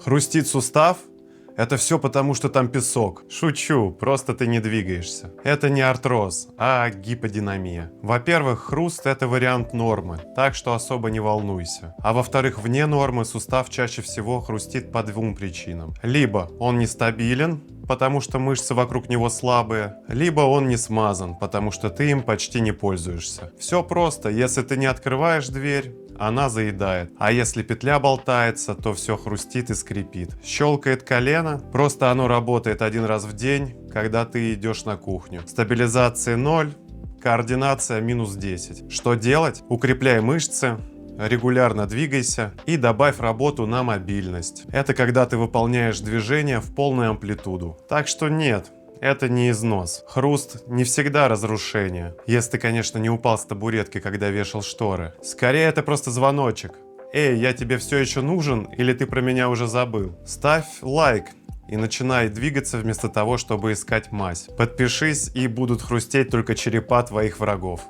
Хрустит сустав? Это все потому, что там песок. Шучу, просто ты не двигаешься. Это не артроз, а гиподинамия. Во-первых, хруст – это вариант нормы, так что особо не волнуйся. А во-вторых, вне нормы сустав чаще всего хрустит по двум причинам. Либо он нестабилен, потому что мышцы вокруг него слабые, либо он не смазан, потому что ты им почти не пользуешься. Все просто, если ты не открываешь дверь, она заедает. А если петля болтается, то все хрустит и скрипит. Щелкает колено, просто оно работает один раз в день, когда ты идешь на кухню. Стабилизация 0, координация минус 10. Что делать? Укрепляй мышцы, регулярно двигайся и добавь работу на мобильность. Это когда ты выполняешь движения в полную амплитуду. Так что нет. Это не износ. Хруст не всегда разрушение. Если ты, конечно, не упал с табуретки, когда вешал шторы. Скорее, это просто звоночек. Эй, я тебе все еще нужен или ты про меня уже забыл? Ставь лайк и начинай двигаться вместо того, чтобы искать мазь. Подпишись, и будут хрустеть только черепа твоих врагов.